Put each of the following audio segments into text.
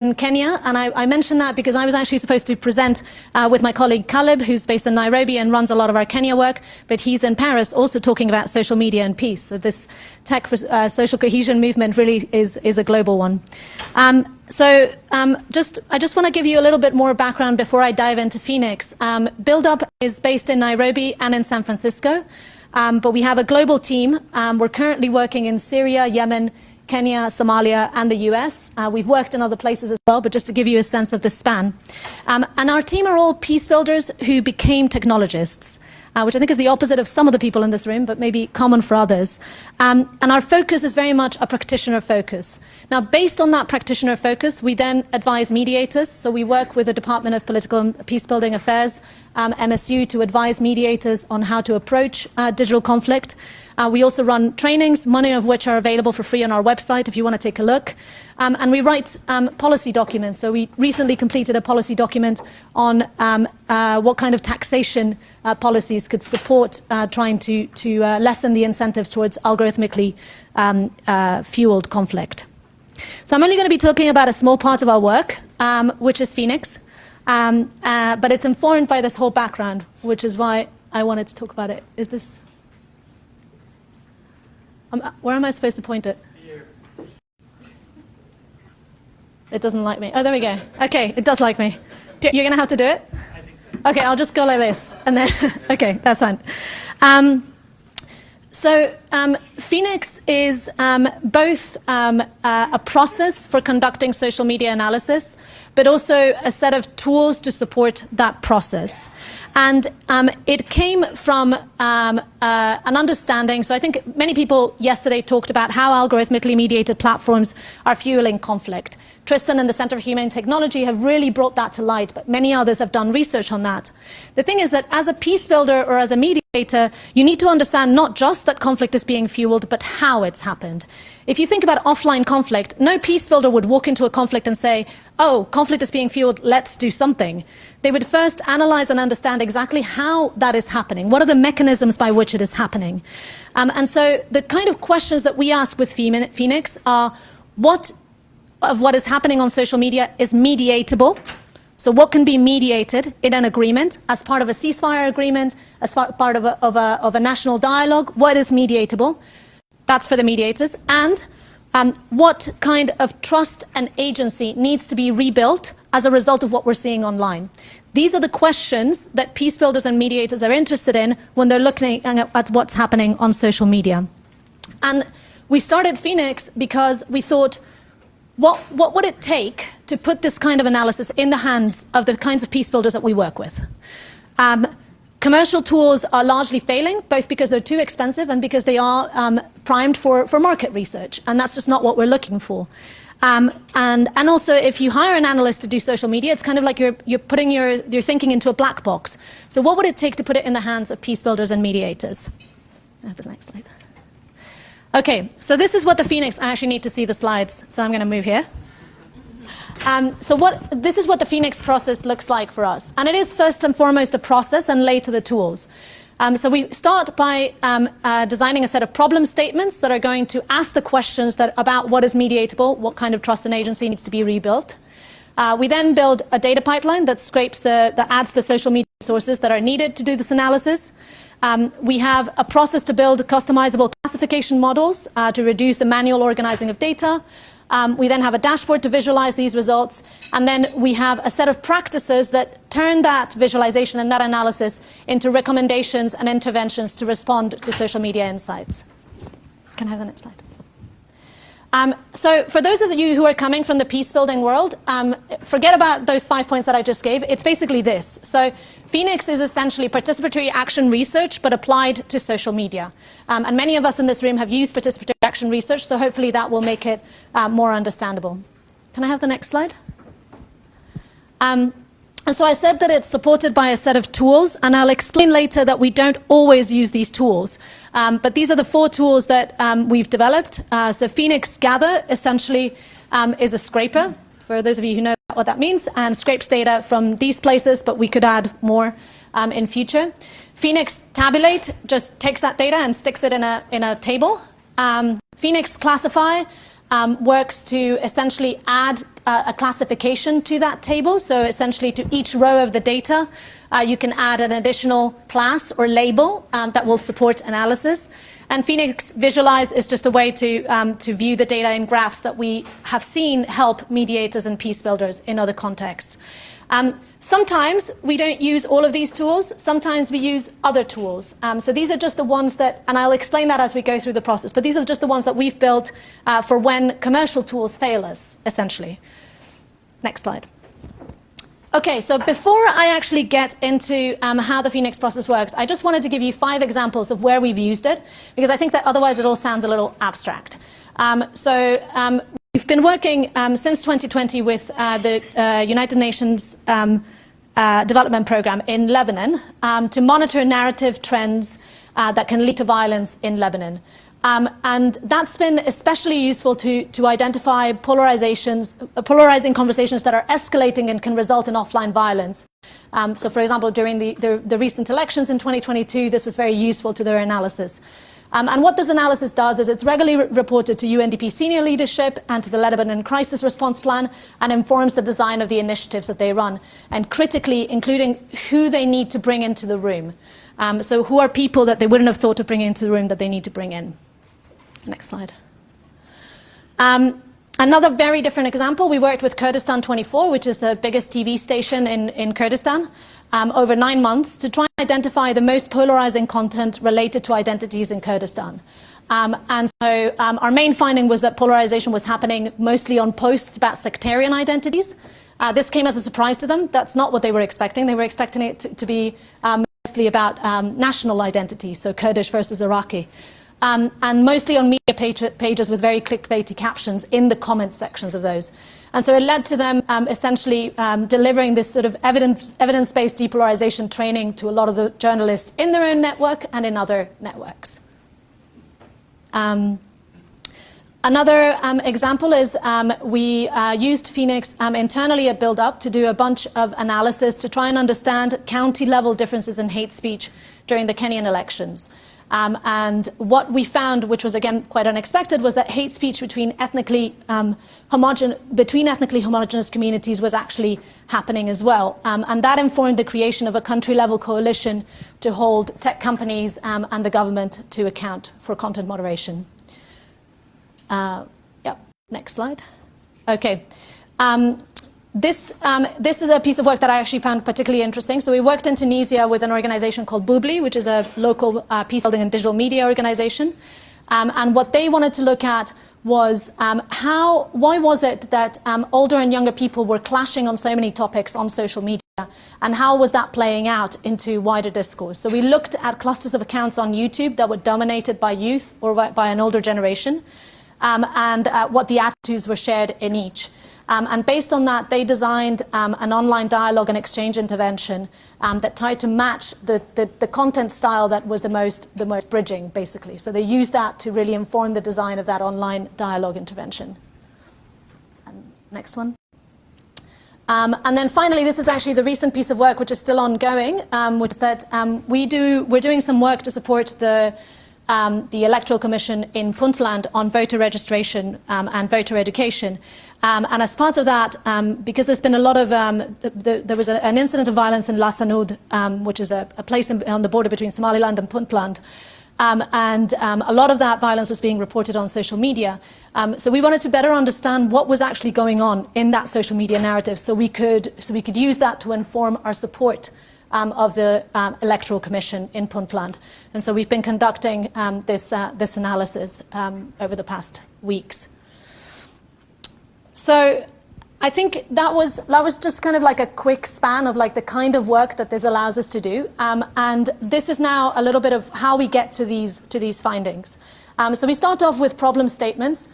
in Kenya, and I mentioned that because I was actually supposed to present with my colleague Caleb, who's based in Nairobi and runs a lot of our Kenya work, but he's in Paris also talking about social media and peace. So this tech for social cohesion movement really is a global one. I just want to give you a little bit more background before I dive into Phoenix. Build Up is based in Nairobi and in San Francisco, but we have a global team. We're currently working in Syria, Yemen, Kenya, Somalia, and the US. We've worked in other places as well, but just to give you a sense of the span. And our team are all peace builders who became technologists, which I think is the opposite of some of the people in this room, but maybe common for others. And our focus is very much a practitioner focus. Now, based on that practitioner focus, we then advise mediators. So we work with the Department of Political and Peacebuilding Affairs, MSU, to advise mediators on how to approach digital conflict. We also run trainings, many of which are available for free on our website if you want to take a look. And we write policy documents. So we recently completed a policy document on what kind of taxation policies could support trying to lessen the incentives towards algorithmically fueled conflict. So I'm only going to be talking about a small part of our work, which is Phoenix. But it's informed by this whole background, which is why I wanted to talk about it. Is this... where am I supposed to point it? Here. It doesn't like me. Oh, there we go. Okay, it does like me. You're going to have to do it? I think so. Okay, I'll just go like this. And then, okay, that's fine. Phoenix is both a process for conducting social media analysis, but also a set of tools to support that process. And it came from an understanding. So I think many people yesterday talked about how algorithmically mediated platforms are fueling conflict. Tristan and the Center for Humane Technology have really brought that to light, but many others have done research on that. The thing is that as a peace builder or as a mediator, you need to understand not just that conflict is being fueled, but how it's happened. If you think about offline conflict, no peace builder would walk into a conflict and say, oh, conflict is being fueled, let's do something. They would first analyze and understand exactly how that is happening. What are the mechanisms by which it is happening? And so the kind of questions that we ask with Phoenix are, what of what is happening on social media is mediatable? So what can be mediated in an agreement as part of a ceasefire agreement, as part of a national dialogue? What is mediatable? That's for the mediators. And what kind of trust and agency needs to be rebuilt as a result of what we're seeing online? These are the questions that peace builders and mediators are interested in when they're looking at what's happening on social media. And we started Phoenix because we thought, what would it take to put this kind of analysis in the hands of the kinds of peace builders that we work with? Commercial tools are largely failing, both because they're too expensive and because they are primed for market research, and that's just not what we're looking for. And also, if you hire an analyst to do social media, it's kind of like you're putting your thinking into a black box. So what would it take to put it in the hands of peace builders and mediators? I have this next slide. Okay, so this is what the Phoenix, I actually need to see the slides, so I'm going to move here. This is what the Phoenix process looks like for us. And it is first and foremost a process and later the tools. So we start by designing a set of problem statements that are going to ask the questions about what is mediatable, what kind of trust and agency needs to be rebuilt. We then build a data pipeline that adds the social media sources that are needed to do this analysis. We have a process to build customizable classification models to reduce the manual organizing of data. We then have a dashboard to visualize these results. And then we have a set of practices that turn that visualization and that analysis into recommendations and interventions to respond to social media insights. Can I have the next slide? So for those of you who are coming from the peace building world, forget about those 5 points that I just gave. It's basically this. So Phoenix is essentially participatory action research, but applied to social media. And many of us in this room have used participatory action research, so hopefully that will make it more understandable. Can I have the next slide? And so I said that it's supported by a set of tools, and I'll explain later that we don't always use these tools. But these are the 4 tools that we've developed. So Phoenix Gather essentially is a scraper, for those of you who know what that means, and scrapes data from these places, but we could add more in future. Phoenix Tabulate just takes that data and sticks it in a table. Phoenix Classify works to essentially add a classification to that table. So essentially to each row of the data, you can add an additional class or label that will support analysis. And Phoenix Visualize is just a way to view the data in graphs that we have seen help mediators and peace builders in other contexts. Sometimes we don't use all of these tools. Sometimes we use other tools. So these are just the ones that, and I'll explain that as we go through the process, but these are just the ones that we've built for when commercial tools fail us, essentially. Next slide. Okay, so before I actually get into how the Phoenix process works, I just wanted to give you 5 examples of where we've used it, because I think that otherwise it all sounds a little abstract. We've been working since 2020 with the United Nations Development Programme in Lebanon to monitor narrative trends that can lead to violence in Lebanon. And that's been especially useful to identify polarizing conversations that are escalating and can result in offline violence. So, for example, during the recent elections in 2022, this was very useful to their analysis. And what this analysis does is it's regularly reported to UNDP senior leadership and to the Lebanon Crisis Response Plan, and informs the design of the initiatives that they run, and critically including who they need to bring into the room. So who are people that they wouldn't have thought of bringing into the room that they need to bring in. Next slide. Another very different example, we worked with Kurdistan 24, which is the biggest TV station in Kurdistan, over 9 months to try and identify the most polarizing content related to identities in Kurdistan. Our main finding was that polarization was happening mostly on posts about sectarian identities. This came as a surprise to them. That's not what they were expecting. They were expecting it to be mostly about national identity, so Kurdish versus Iraqi. And mostly on media pages with very clickbaity captions in the comments sections of those. And so it led to them essentially delivering this sort of evidence-based depolarization training to a lot of the journalists in their own network and in other networks. Another example is we used Phoenix internally at Build Up to do a bunch of analysis to try and understand county-level differences in hate speech during the Kenyan elections. And what we found, which was again quite unexpected, was that hate speech between ethnically homogeneous communities was actually happening as well. And that informed the creation of a country-level coalition to hold tech companies and the government to account for content moderation. Next slide. Okay. This is a piece of work that I actually found particularly interesting. So we worked in Tunisia with an organization called Boobly, which is a local peace-building and digital media organization. And what they wanted to look at was why was it that older and younger people were clashing on so many topics on social media, and how was that playing out into wider discourse? So we looked at clusters of accounts on YouTube that were dominated by youth or by an older generation, and what the attitudes were shared in each. And based on that, they designed an online dialogue and exchange intervention that tried to match the content style that was the most bridging, basically. So they used that to really inform the design of that online dialogue intervention. Next one. And then finally, this is actually the recent piece of work which is still ongoing, which is that we're doing some work to support the Electoral Commission in Puntland on voter registration and voter education. And as part of that, because there's been a lot of, there was an incident of violence in Lasanud, which is a place on the border between Somaliland and Puntland. And a lot of that violence was being reported on social media. So we wanted to better understand what was actually going on in that social media narrative, so we could use that to inform our support of the Electoral Commission in Puntland. And so we've been conducting this analysis over the past weeks. So I think that was just kind of like a quick span of like the kind of work that this allows us to do. And this is now a little bit of how we get to these findings. So we start off with problem statements,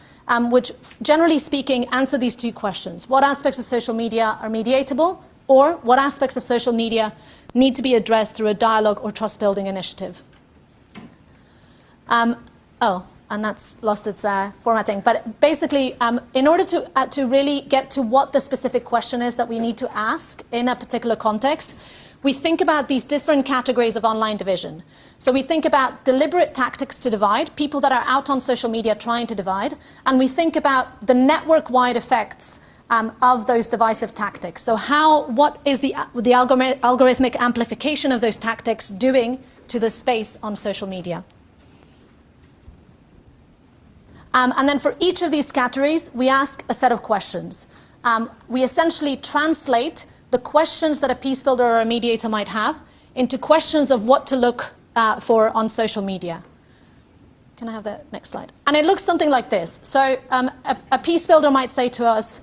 which generally speaking answer these 2 questions. What aspects of social media are mediatable, or what aspects of social media need to be addressed through a dialogue or trust-building initiative? And that's lost its formatting. But basically, in order to really get to what the specific question is that we need to ask in a particular context, we think about these different categories of online division. So we think about deliberate tactics to divide, people that are out on social media trying to divide, and we think about the network-wide effects of those divisive tactics. So what is the algorithmic amplification of those tactics doing to the space on social media? And then for each of these categories, we ask a set of questions. We essentially translate the questions that a peace builder or a mediator might have into questions of what to look for on social media. Can I have the next slide? And it looks something like this. So a peace builder might say to us,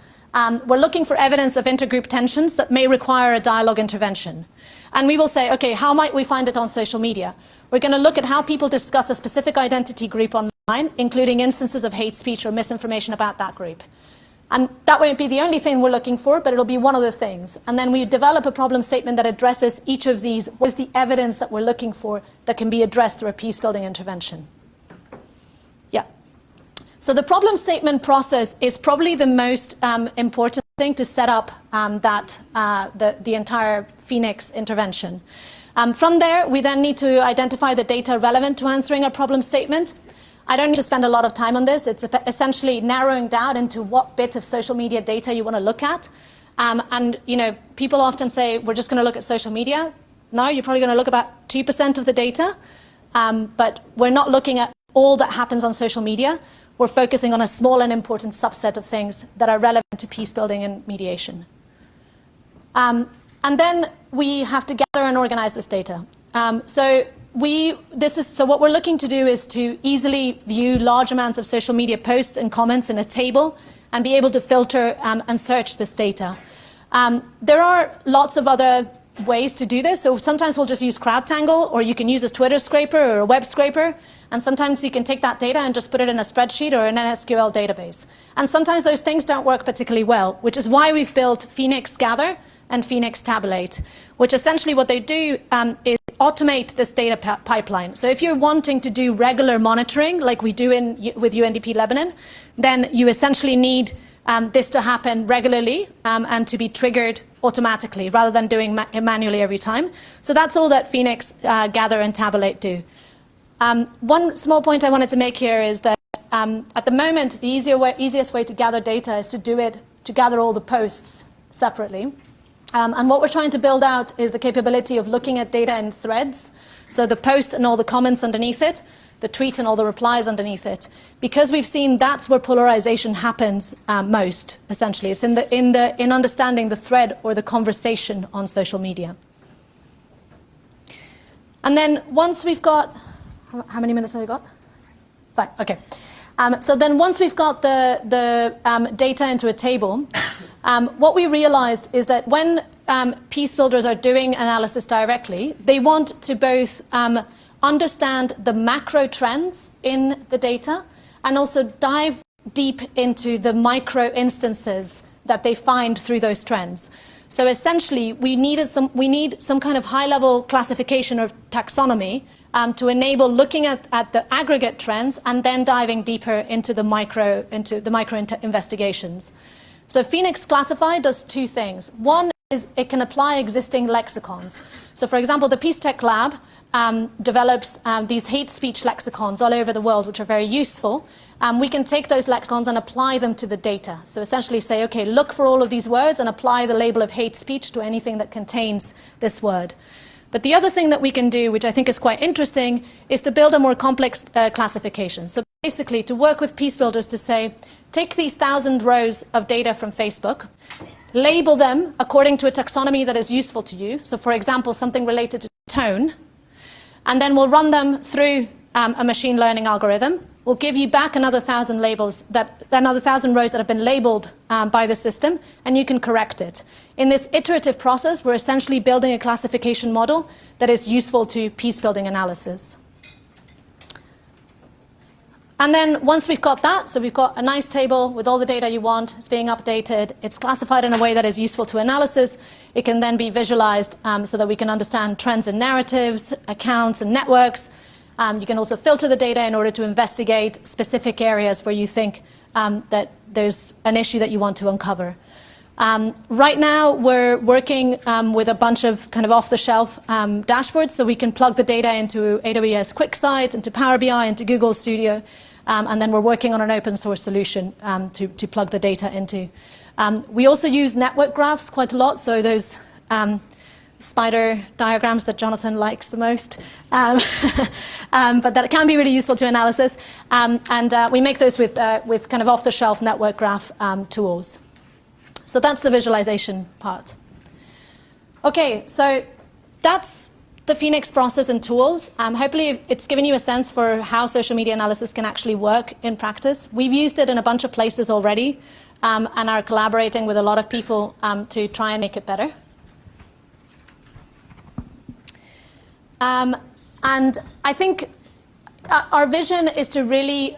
we're looking for evidence of intergroup tensions that may require a dialogue intervention. And we will say, okay, how might we find it on social media? We're going to look at how people discuss a specific identity group online, including instances of hate speech or misinformation about that group. And that won't be the only thing we're looking for, but it'll be one of the things. And then we develop a problem statement that addresses each of these. What is the evidence that we're looking for that can be addressed through a peace-building intervention? Yeah. So the problem statement process is probably the most important thing to set up the entire Phoenix intervention. From there, we then need to identify the data relevant to answering a problem statement. I don't need to spend a lot of time on this. It's essentially narrowing down into what bit of social media data you want to look at. And people often say, we're just going to look at social media. No, you're probably going to look about 2% of the data. But we're not looking at all that happens on social media. We're focusing on a small and important subset of things that are relevant to peace building and mediation. And then we have to gather and organize this data. So what we're looking to do is to easily view large amounts of social media posts and comments in a table and be able to filter and search this data. There are lots of other ways to do this. So sometimes we'll just use CrowdTangle, or you can use a Twitter scraper or a web scraper. And sometimes you can take that data and just put it in a spreadsheet or in an SQL database. And sometimes those things don't work particularly well, which is why we've built Phoenix Gather and Phoenix Tabulate, which essentially what they do is automate this data pipeline. So if you're wanting to do regular monitoring, like we do with UNDP Lebanon, then you essentially need this to happen regularly and to be triggered automatically rather than doing it manually every time. So that's all that Phoenix Gather and Tabulate do. One small point I wanted to make here is that at the moment, the easiest way to gather data is to gather all the posts separately. And what we're trying to build out is the capability of looking at data in threads. So the post and all the comments underneath it, the tweet and all the replies underneath it. Because we've seen that's where polarization happens most, essentially. It's in understanding the thread or the conversation on social media. And then once we've got, how many minutes have we got? 5, okay. So then once we've got the data into a table, what we realized is that when peace builders are doing analysis directly, they want to both understand the macro trends in the data and also dive deep into the micro instances that they find through those trends. So essentially, we need some kind of high-level classification or taxonomy to enable looking at the aggregate trends and then diving deeper into the micro investigations. So Phoenix Classify does 2 things. One is it can apply existing lexicons. So for example, the Peace Tech Lab develops these hate speech lexicons all over the world, which are very useful. We can take those lexicons and apply them to the data. So essentially say, okay, look for all of these words and apply the label of hate speech to anything that contains this word. But the other thing that we can do, which I think is quite interesting, is to build a more complex classification. So basically to work with peace builders to say, take these 1,000 rows of data from Facebook, label them according to a taxonomy that is useful to you. So for example, something related to tone, and then we'll run them through a machine learning algorithm. We'll give you back another 1,000 rows that have been labeled by the system, and you can correct it. In this iterative process, we're essentially building a classification model that is useful to peace-building analysis. And then once we've got that, so we've got a nice table with all the data you want, it's being updated, it's classified in a way that is useful to analysis, it can then be visualized so that we can understand trends in narratives, accounts, and networks. You can also filter the data in order to investigate specific areas where you think that there's an issue that you want to uncover. Right now, we're working with a bunch of kind of off-the-shelf dashboards, so we can plug the data into AWS QuickSight, into Power BI, into Google Studio, and then we're working on an open source solution to plug the data into. We also use network graphs quite a lot, so those spider diagrams that Jonathan likes the most, but that can be really useful to analysis, and we make those with kind of off-the-shelf network graph tools. So that's the visualization part. Okay, so that's the Phoenix process and tools. Hopefully it's given you a sense for how social media analysis can actually work in practice. We've used it in a bunch of places already and are collaborating with a lot of people to try and make it better. And I think our vision is to really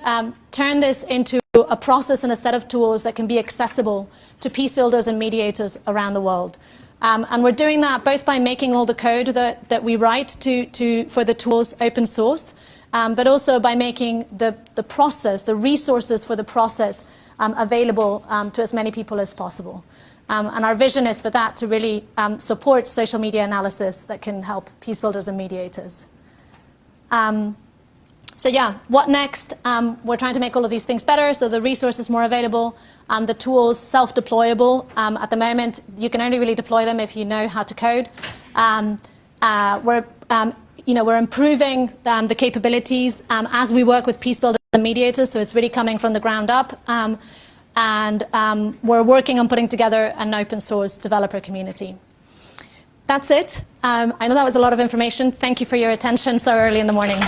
turn this into a process and a set of tools that can be accessible to peace builders and mediators around the world. And we're doing that both by making all the code that we write for the tools open source, but also by making the process, the resources for the process available to as many people as possible. And our vision is for that to really support social media analysis that can help peace builders and mediators. So yeah, what next? We're trying to make all of these things better, so the resources more available, the tools self-deployable. At the moment, you can only really deploy them if you know how to code. We're improving the capabilities as we work with peace builders and mediators, so it's really coming from the ground up. And we're working on putting together an open source developer community. That's it. I know that was a lot of information. Thank you for your attention so early in the morning.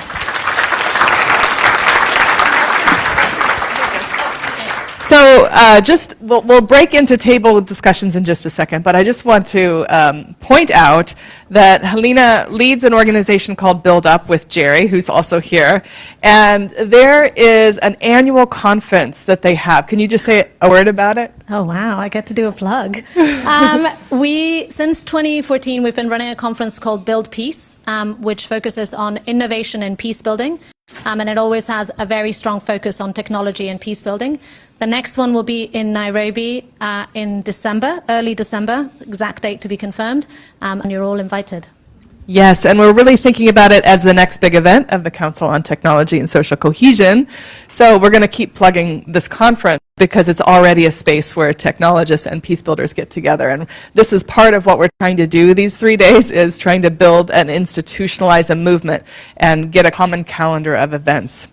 So we'll break into table discussions in just a second, but I just want to point out that Helena leads an organization called Build Up with Jerry, who's also here, and there is an annual conference that they have. Can you just say a word about it? Oh, wow, I get to do a plug. Since 2014, we've been running a conference called Build Peace, which focuses on innovation and peace building. And it always has a very strong focus on technology and peace building. The next one will be in Nairobi in December, early December, exact date to be confirmed, and you're all invited. Yes, and we're really thinking about it as the next big event of the Council on Technology and Social Cohesion. So we're going to keep plugging this conference because it's already a space where technologists and peace builders get together. And this is part of what we're trying to do these 3 days, is trying to build and institutionalize a movement and get a common calendar of events.